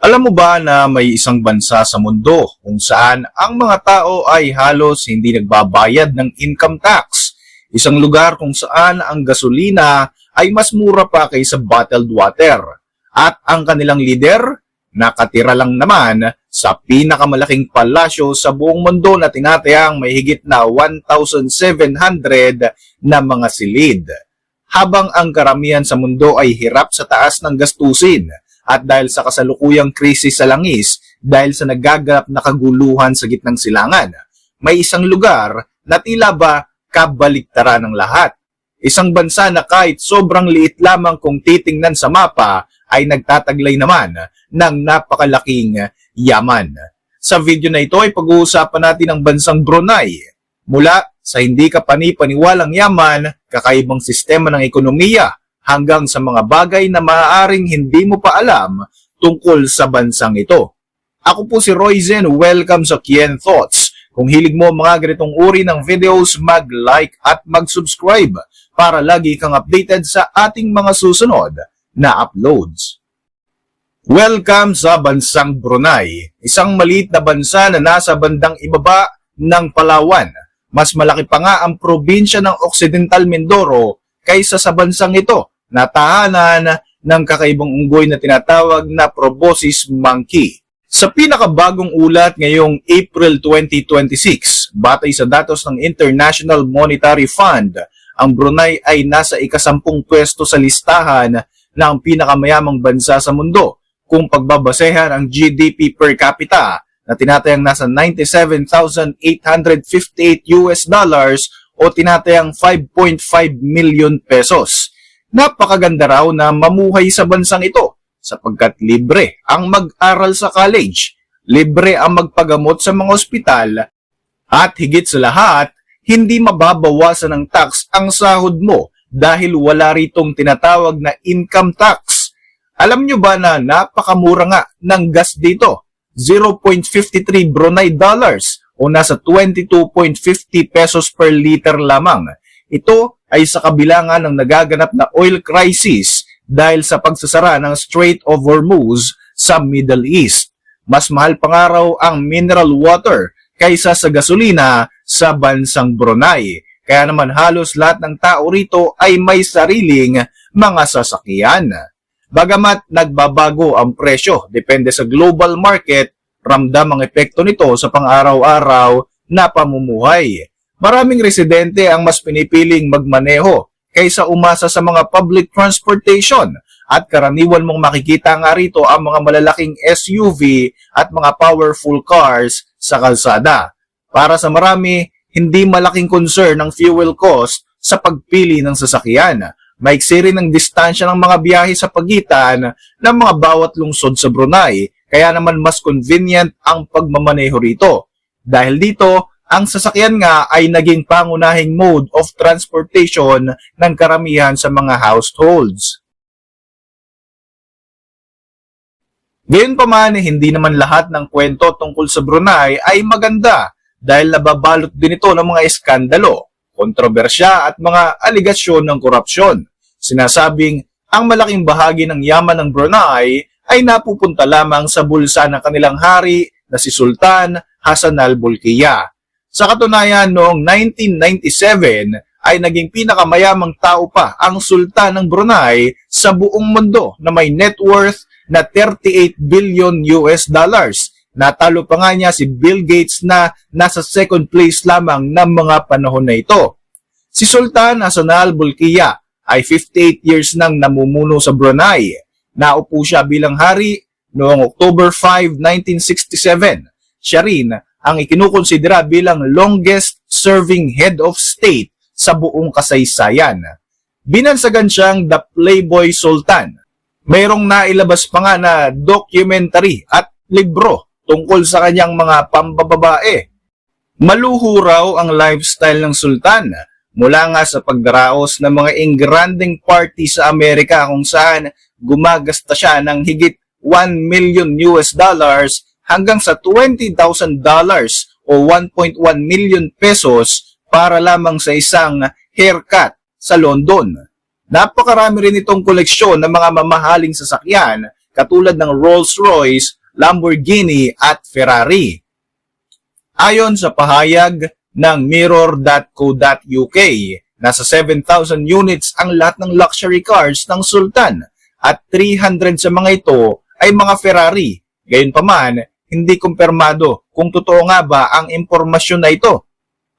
Alam mo ba na may isang bansa sa mundo kung saan ang mga tao ay halos hindi nagbabayad ng income tax? Isang lugar kung saan ang gasolina ay mas mura pa kaysa bottled water. At ang kanilang lider, nakatira lang naman sa pinakamalaking palasyo sa buong mundo na tinatayang may higit na 1,700 na mga silid. Habang ang karamihan sa mundo ay hirap sa taas ng gastusin, at dahil sa kasalukuyang krisis sa langis, dahil sa nagaganap na kaguluhan sa gitnang silangan, may isang lugar na tila ba kabaliktaran ng lahat. Isang bansa na kahit sobrang liit lamang kung titingnan sa mapa ay nagtataglay naman ng napakalaking yaman. Sa video na ito ay pag-uusapan natin ang bansang Brunei. Mula sa hindi ka panipaniwalang yaman, kakaibang sistema ng ekonomiya, hanggang sa mga bagay na maaaring hindi mo pa alam tungkol sa bansang ito. Ako po si Royzen, welcome sa Kien Thoughts. Kung hilig mo mga ganitong uri ng videos, mag-like at mag-subscribe para lagi kang updated sa ating mga susunod na uploads. Welcome sa bansang Brunei, isang maliit na bansa na nasa bandang ibaba ng Palawan. Mas malaki pa nga ang probinsya ng Occidental Mindoro kaysa sa bansang ito, na tahanan ng kakaibang unggoy na tinatawag na proboscis monkey. Sa pinakabagong ulat ngayong April 2026, batay sa datos ng International Monetary Fund, ang Brunei ay nasa ika-10 pwesto sa listahan ng pinakamayamang bansa sa mundo kung pagbabasehan ang GDP per capita na tinatayang nasa $97,858 o tinatayang 5.5 million pesos. Napakaganda raw na mamuhay sa bansang ito sapagkat libre ang mag-aral sa college, libre ang magpagamot sa mga ospital, at higit sa lahat, hindi mababawasan ng tax ang sahod mo dahil wala ritong tinatawag na income tax. Alam nyo ba na napakamura nga ng gas dito? 0.53 Brunei dollars o nasa 22.50 pesos per liter lamang. Ito ay sa kabila nga ng nagaganap na oil crisis dahil sa pagsasara ng Strait of Hormuz sa Middle East. Mas mahal pa nga raw ang mineral water kaysa sa gasolina sa bansang Brunei. Kaya naman halos lahat ng tao rito ay may sariling mga sasakyan. Bagamat nagbabago ang presyo depende sa global market, ramdam ang epekto nito sa pang-araw-araw na pamumuhay. Maraming residente ang mas pinipiling magmaneho kaysa umasa sa mga public transportation, at karaniwan mong makikita nga rito ang mga malalaking SUV at mga powerful cars sa kalsada. Para sa marami, hindi malaking concern ng fuel cost sa pagpili ng sasakyan. Maiksi rin ang distansya ng mga biyahe sa pagitan ng mga bawat lungsod sa Brunei, kaya naman mas convenient ang pagmamaneho rito. Dahil dito, ang sasakyan nga ay naging pangunahing mode of transportation ng karamihan sa mga households. Gayunpaman, hindi naman lahat ng kwento tungkol sa Brunei ay maganda dahil nababalot din ito ng mga eskandalo, kontrobersya at mga aligasyon ng korupsyon. Sinasabing ang malaking bahagi ng yaman ng Brunei ay napupunta lamang sa bulsa ng kanilang hari na si Sultan Hassan al-Bolkiah. Sa katunayan, noong 1997 ay naging pinakamayamang tao pa ang sultan ng Brunei sa buong mundo na may net worth na 38 billion US dollars. Natalo pa nga niya si Bill Gates na nasa second place lamang ng mga panahon na ito. Si Sultan Hassan al-Bolkiah ay 58 years nang namumuno sa Brunei. Naupo siya bilang hari noong October 5, 1967. Siya rin ang ikinukonsidera bilang longest serving head of state sa buong kasaysayan. Binansagan siyang the Playboy Sultan. Mayroong nailabas pa nga na documentary at libro tungkol sa kanyang mga pambababae. Maluho raw ang lifestyle ng sultan, mula nga sa pagdaraos ng mga engrandeng party sa Amerika kung saan gumagasta siya ng higit 1 million US dollars hanggang sa $20,000 o 1.1 million pesos para lamang sa isang haircut sa London. Napakarami rin itong koleksyon ng mga mamahaling sasakyan katulad ng Rolls-Royce, Lamborghini at Ferrari. Ayon sa pahayag ng Mirror.co.uk, nasa 7,000 units ang lahat ng luxury cars ng Sultan at 300 sa mga ito ay mga Ferrari. Gayunpaman, hindi kumpirmado kung totoo nga ba ang impormasyon na ito.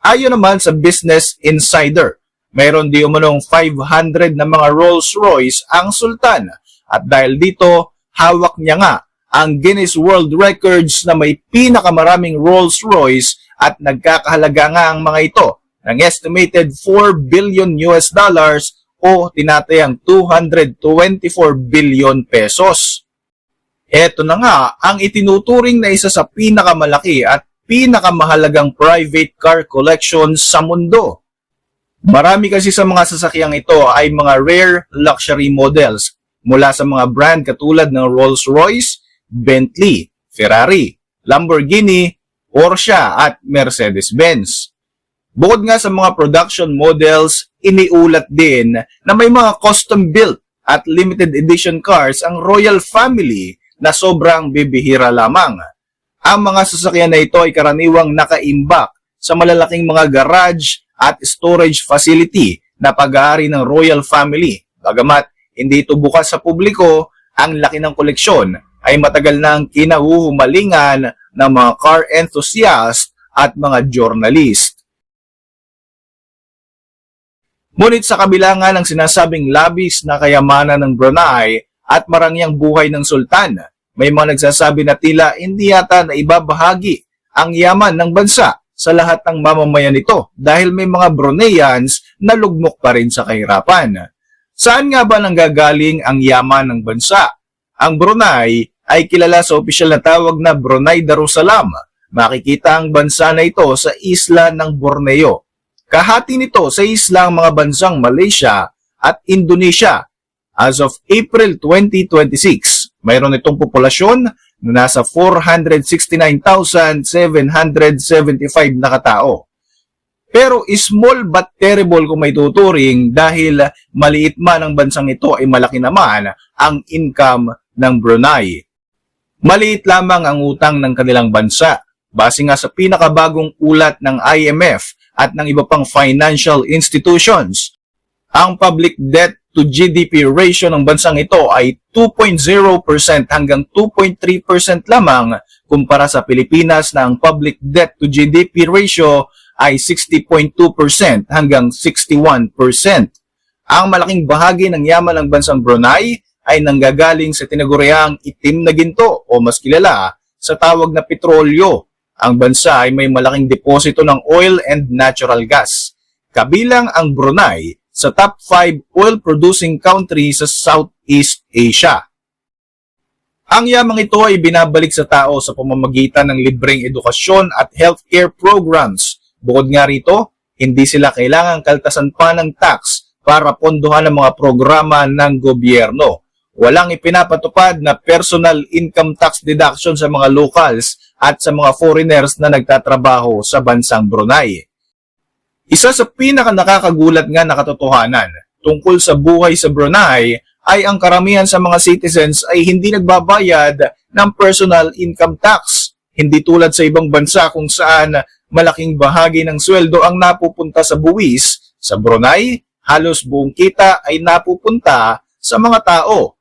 Ayon naman sa Business Insider, mayroon di umanong 500 na mga Rolls-Royce ang Sultan at dahil dito, hawak niya nga ang Guinness World Records na may pinakamaraming Rolls-Royce at nagkakahalaga nga ang mga ito ng estimated 4 billion US dollars o tinatayang 224 billion pesos. Ito na nga ang itinuturing na isa sa pinakamalaki at pinakamahalagang private car collection sa mundo. Marami kasi sa mga sasakyang ito ay mga rare luxury models mula sa mga brand katulad ng Rolls-Royce, Bentley, Ferrari, Lamborghini, Porsche at Mercedes-Benz. Bukod nga sa mga production models, iniulat din na may mga custom-built at limited edition cars ang royal family na sobrang bibihira lamang. Ang mga sasakyan na ito ay karaniwang nakaimbak sa malalaking mga garage at storage facility na pag-aari ng royal family. Bagamat hindi ito bukas sa publiko, ang laki ng koleksyon ay matagal nang kinahuhumalingan ng mga car enthusiast at mga journalist. Ngunit sa kabila nga ng sinasabing labis na kayamanan ng Brunei at marangyang buhay ng sultan, may mga nagsasabi na tila hindi yata na ibabahagi ang yaman ng bansa sa lahat ng mamamayan nito dahil may mga Bruneians na lugmok pa rin sa kahirapan. Saan nga ba nanggagaling ang yaman ng bansa? Ang Brunei ay kilala sa opisyal na tawag na Brunei Darussalam. Makikita ang bansa na ito sa isla ng Borneo. Kahati nito sa isla ang mga bansang Malaysia at Indonesia. As of April 2026, mayroon itong populasyon na nasa 469,775 na katao. Pero small but terrible kung may tuturing dahil maliit man ang bansang ito ay malaki naman ang income ng Brunei. Maliit lamang ang utang ng kanilang bansa. Base nga sa pinakabagong ulat ng IMF at ng iba pang financial institutions, ang public debt to GDP ratio ng bansang ito ay 2.0% hanggang 2.3% lamang kumpara sa Pilipinas na ang public debt to GDP ratio ay 60.2% hanggang 61%. Ang malaking bahagi ng yaman ng bansang Brunei ay nanggagaling sa tinaguriang itim na ginto o mas kilala sa tawag na petrolyo. Ang bansa ay may malaking deposito ng oil and natural gas. Kabilang ang Brunei sa top 5 oil-producing country sa Southeast Asia. Ang yamang ito ay binabalik sa tao sa pamamagitan ng libreng edukasyon at healthcare programs. Bukod nga rito, hindi sila kailangang kaltasan pa ng tax para pondohan ang mga programa ng gobyerno. Walang ipinapatupad na personal income tax deduction sa mga locals at sa mga foreigners na nagtatrabaho sa bansang Brunei. Isa sa pinaka-nakakagulat nga na katotohanan tungkol sa buhay sa Brunei ay ang karamihan sa mga citizens ay hindi nagbabayad ng personal income tax. Hindi tulad sa ibang bansa kung saan malaking bahagi ng sweldo ang napupunta sa buwis. Sa Brunei, halos buong kita ay napupunta sa mga tao.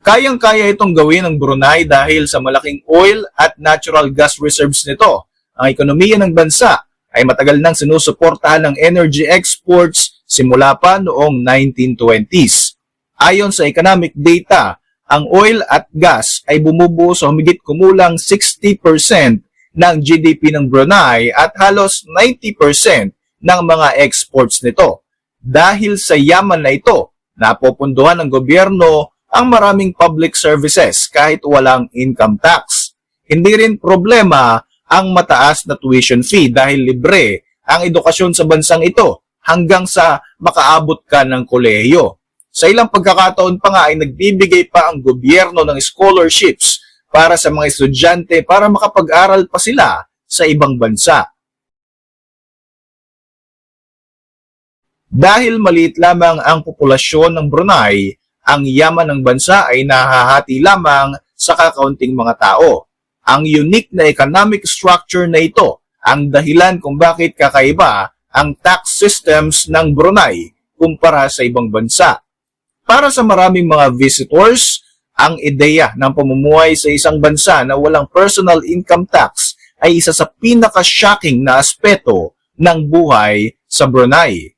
Kayang-kaya itong gawin ng Brunei dahil sa malaking oil at natural gas reserves nito. Ang ekonomiya ng bansa ay matagal nang sinusuportahan ng energy exports simula pa noong 1920s. Ayon sa economic data, ang oil at gas ay bumubuo sa humigit kumulang 60% ng GDP ng Brunei at halos 90% ng mga exports nito. Dahil sa yaman na ito, napopunduhan ng gobyerno ang maraming public services kahit walang income tax. Hindi rin problema ang mataas na tuition fee dahil libre ang edukasyon sa bansang ito hanggang sa makaabot ka ng kolehiyo. Sa ilang pagkakataon pa nga ay nagbibigay pa ang gobyerno ng scholarships para sa mga estudyante para makapag-aral pa sila sa ibang bansa. Dahil maliit lamang ang populasyon ng Brunei, ang yaman ng bansa ay nahahati lamang sa kakaunting mga tao. Ang unique na economic structure na ito ang dahilan kung bakit kakaiba ang tax systems ng Brunei kumpara sa ibang bansa. Para sa maraming mga visitors, ang ideya ng pamumuhay sa isang bansa na walang personal income tax ay isa sa pinaka-shocking na aspeto ng buhay sa Brunei.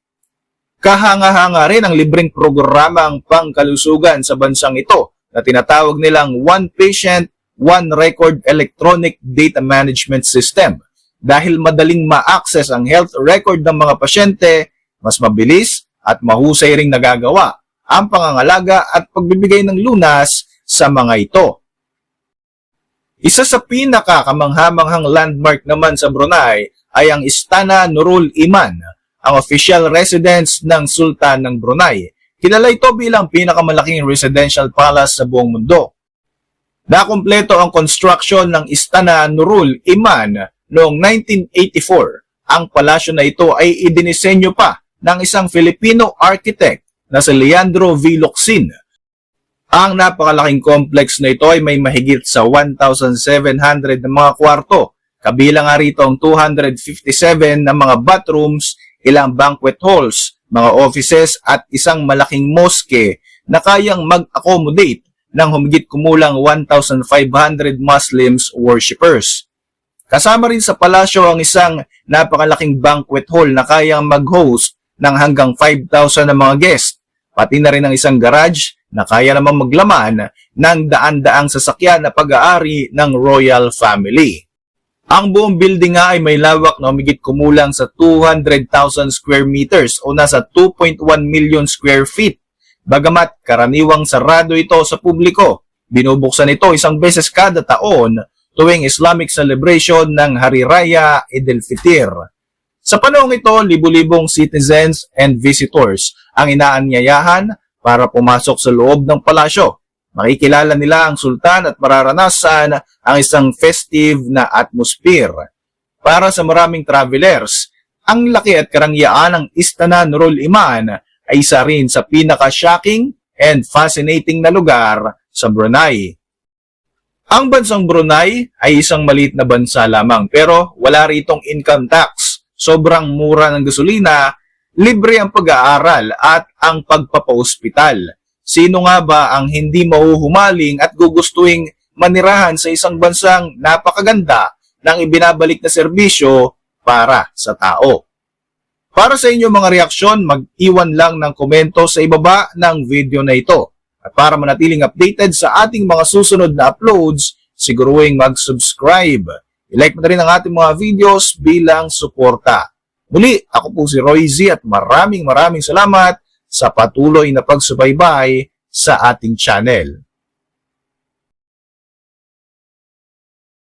Kahanga-hanga rin ang libreng programang pangkalusugan sa bansang ito na tinatawag nilang One Patient, One Record Electronic Data Management System. Dahil madaling ma-access ang health record ng mga pasyente, mas mabilis at mahusay ring nagagawa ang pangangalaga at pagbibigay ng lunas sa mga ito. Isa sa pinakakamanghamanghang landmark naman sa Brunei ay ang Istana Nurul Iman, ang official residence ng Sultan ng Brunei. Kilala ito bilang pinakamalaking residential palace sa buong mundo. Nakumpleto ang construction ng Istana Nurul Iman noong 1984. Ang palasyo na ito ay idinisenyo pa ng isang Filipino architect na si Leandro V. Locsin. Ang napakalaking complex na ito ay may mahigit sa 1,700 na mga kwarto. Kabilang nga rito ang 257 na mga bathrooms, ilang banquet halls, mga offices at isang malaking mosque na kayang mag-accommodate ng humigit kumulang 1,500 Muslims worshippers. Kasama rin sa palasyo ang isang napakalaking banquet hall na kayang mag-host ng hanggang 5,000 na mga guests, pati na rin ang isang garage na kaya namang maglaman ng daan-daang sasakyan na pag-aari ng royal family. Ang buong building nga ay may lawak na humigit kumulang sa 200,000 square meters o nasa 2.1 million square feet. Bagamat karaniwang sarado ito sa publiko, binubuksan ito isang beses kada taon tuwing Islamic celebration ng Hari Raya Eid al-Fitr. Sa panahong ito, libu-libong citizens and visitors ang inaanyayahan para pumasok sa loob ng palasyo. Makikilala nila ang sultan at mararanasan ang isang festive na atmosphere. Para sa maraming travelers, ang laki at karangyaan ng Istana Nurul Iman ay isa rin sa pinaka-shocking and fascinating na lugar sa Brunei. Ang bansang Brunei ay isang maliit na bansa lamang pero wala ritong income tax. Sobrang mura ng gasolina, libre ang pag-aaral at ang pagpapa-ospital. Sino nga ba ang hindi mahuhumaling at gugustuhing manirahan sa isang bansang napakaganda ng ibinabalik na serbisyo para sa tao? Para sa inyong mga reaksyon, mag-iwan lang ng komento sa ibaba ng video na ito. At para manatiling updated sa ating mga susunod na uploads, siguruhin mag-subscribe. I-like mo na rin ang ating mga videos bilang suporta. Muli, ako po si Roy Z at maraming salamat sa patuloy na pagsubaybay sa ating channel.